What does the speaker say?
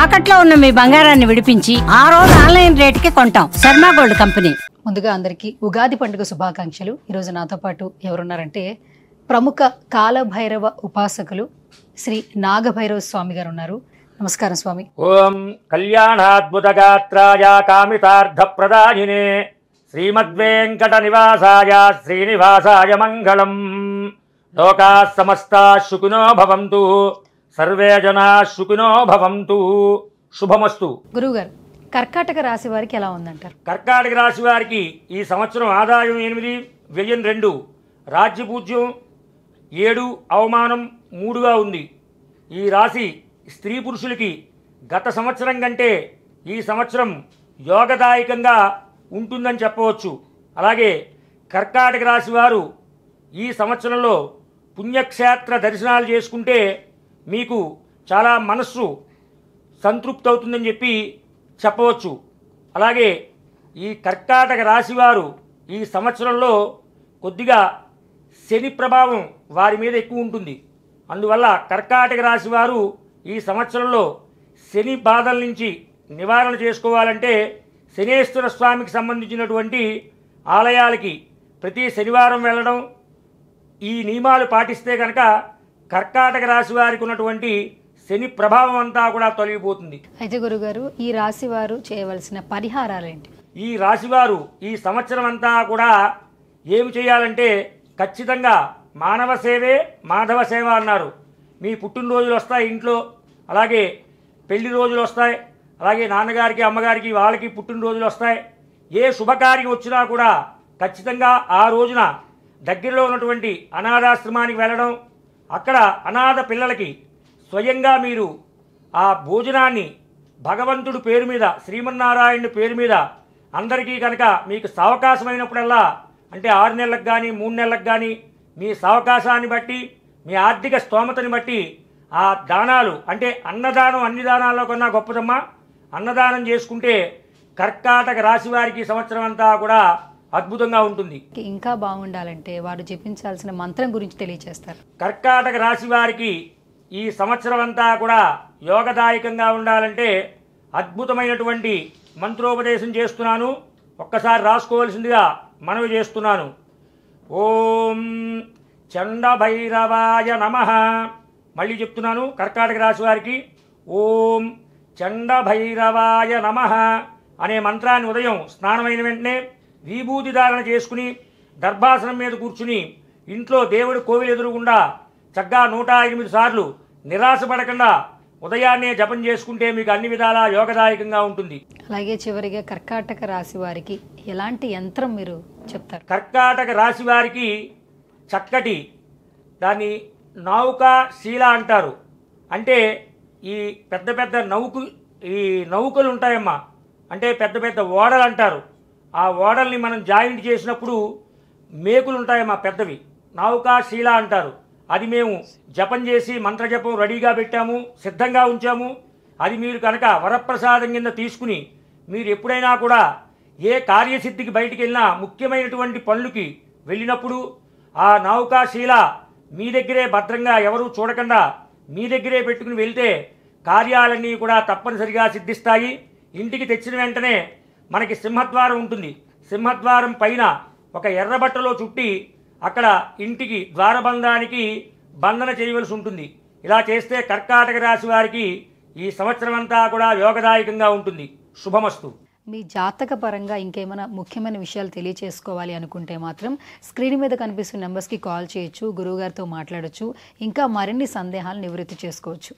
తాకట్లో ఉన్న మీ బంగారాన్ని విడిపించి ఆ రోజు ఆన్లైన్ రేటుకి కొంటాం. Sharma gold company. ముందుగా అందరికీ ఉగాది పండుగ శుభాకాంక్షలు. ఈరోజు నాతో పాటు ఎవరున్నారంటే ప్రముఖ కాలభైరవ ఉపాసకులు శ్రీ నాగభైరవ స్వామి గారు ఉన్నారు. నమస్కారం స్వామి. ఓం కళ్యాణాద్భుతగాత్రాయ కామితార్థప్రదాయినే శ్రీమద్వేంకట నివాసాయ శ్రీనివాసాయ మంగళం. లోకా సమస్తా సుఖినో భవంతు, సర్వే జనా సుఖినో భవంతు. శుభమస్తు. గురువుగారు, కర్కాటక రాశి వారికి ఎలా ఉందంటారు? కర్కాటక రాశి వారికి ఈ సంవత్సరం ఆదాయం 8, వ్యయం 2, రాజ్యపూజ్యం 7, అవమానం 3గా ఉంది. ఈ రాశి స్త్రీ పురుషులకి గత సంవత్సరం కంటే ఈ సంవత్సరం యోగదాయకంగా ఉంటుందని చెప్పవచ్చు. అలాగే కర్కాటక రాశి వారు ఈ సంవత్సరంలో పుణ్యక్షేత్ర దర్శనాలు చేసుకుంటే మీకు చాలా మనస్సు సంతృప్తి అవుతుందని చెప్పి చెప్పవచ్చు. అలాగే ఈ కర్కాటక రాశి వారు ఈ సంవత్సరంలో కొద్దిగా శని ప్రభావం వారి మీద ఎక్కువ ఉంటుంది. అందువల్ల కర్కాటక రాశి వారు ఈ సంవత్సరంలో శని బాధల నుంచి నివారణ చేసుకోవాలంటే శనేశ్వర స్వామికి సంబంధించినటువంటి ఆలయాలకి ప్రతి శనివారం వెళ్ళడం, ఈ నియమాలు పాటిస్తే కనుక కర్కాటక రాశి వారికి ఉన్నటువంటి శని ప్రభావం అంతా కూడా తొలగిపోతుంది. అయితే గురుగారు, ఈ రాశి వారు చేయవలసిన పరిహారాలు ఏంటి? ఈ రాశివారు ఈ సంవత్సరం అంతా కూడా ఏమి చేయాలంటే ఖచ్చితంగా మానవ సేవే మాధవ సేవ అన్నారు. మీ పుట్టినరోజులు వస్తాయి ఇంట్లో, అలాగే పెళ్లి రోజులు వస్తాయి, అలాగే నాన్నగారికి అమ్మగారికి వాళ్ళకి పుట్టినరోజులు వస్తాయి. ఏ శుభకార్యం వచ్చినా కూడా ఖచ్చితంగా ఆ రోజున దగ్గరలో ఉన్నటువంటి అనాథాశ్రమానికి వెళ్ళడం, అక్కడ అనాథ పిల్లలకి స్వయంగా మీరు ఆ భోజనాన్ని భగవంతుడి పేరు మీద, శ్రీమన్నారాయణుడి పేరు మీద అందరికీ కనుక మీకు సావకాశమైనప్పుడల్లా, అంటే 6 నెలలకు కానీ 3 నెలలకు కానీ మీ సావకాశాన్ని బట్టి, మీ ఆర్థిక స్తోమతని బట్టి ఆ దానాలు, అంటే అన్నదానం అన్ని దానాల్లో కన్నా గొప్పదమ్మా. అన్నదానం చేసుకుంటే కర్కాటక రాశి వారికి సంవత్సరం అంతా కూడా అద్భుతంగా ఉంటుంది. ఇంకా బాగుండాలంటే వారు జపించాల్సిన మంత్రం గురించి తెలియజేస్తారు. కర్కాటక రాశి వారికి ఈ సంవత్సరం అంతా కూడా యోగదాయకంగా ఉండాలంటే అద్భుతమైనటువంటి మంత్రోపదేశం చేస్తున్నాను. ఒక్కసారి రాసుకోవాల్సిందిగా మనవి చేస్తున్నాను. ఓం చండభైరవాయ నమః. మళ్ళీ చెప్తున్నాను, కర్కాటక రాశి వారికి ఓం చండభైరవాయ నమః అనే మంత్రాన్ని ఉదయం స్నానమైన వెంటనే విభూతి ధారణ చేసుకుని దర్భాసనం మీద కూర్చుని ఇంట్లో దేవుడి కోవిలు ఎదురుగుండా చక్కగా 108 సార్లు నిరాశపడకుండా ఉదయాన్నే జపం చేసుకుంటే మీకు అన్ని విధాలా యోగదాయకంగా ఉంటుంది. అలాగే చివరిగా కర్కాటక రాశి వారికి ఎలాంటి యంత్రం మీరు చెప్తారు? కర్కాటక రాశి వారికి చక్కటి దాన్ని నౌకా శీల అంటారు. అంటే ఈ పెద్ద పెద్ద నౌకలు ఉంటాయమ్మా, అంటే పెద్ద పెద్ద ఓడలు అంటారు. ఆ ఓడల్ని మనం జాయింట్ చేసినప్పుడు మేకులు ఉంటాయమ్మా పెద్దవి, నౌకా శీల అంటారు. అది మేము జపం చేసి మంత్రజపం రెడీగా పెట్టాము, సిద్ధంగా ఉంచాము. అది మీరు కనుక వరప్రసాదం కింద తీసుకుని మీరు ఎప్పుడైనా కూడా ఏ కార్యసిద్ధికి బయటికి వెళ్ళినా, ముఖ్యమైనటువంటి పనులకి వెళ్ళినప్పుడు ఆ నౌకాశీల మీ దగ్గరే భద్రంగా ఎవరూ చూడకుండా మీ దగ్గరే పెట్టుకుని వెళ్తే కార్యాలన్నీ కూడా తప్పనిసరిగా సిద్ధిస్తాయి. ఇంటికి తెచ్చిన వెంటనే మనకి సింహద్వారం ఉంటుంది. సింహద్వారం పైన ఒక ఎర్రబట్టలో చుట్టి అక్కడ ఇంటికి ద్వారబంధానికి బంధన చేయవలసి ఉంటుంది. ఇలా చేస్తే కర్కాటక రాశి వారికి ఈ సంవత్సరం అంతా కూడా యోగదాయకంగా ఉంటుంది. శుభమస్తు. మీ జాతక పరంగా ఇంకేమైనా ముఖ్యమైన విషయాలు తెలియచేసుకోవాలి అనుకుంటే మాత్రం స్క్రీన్ మీద కనిపిస్తున్న నెంబర్స్కి కాల్ చేయొచ్చు, గురువుగారితో మాట్లాడొచ్చు, ఇంకా మరిన్ని సందేహాలు నివృత్తి చేసుకోవచ్చు.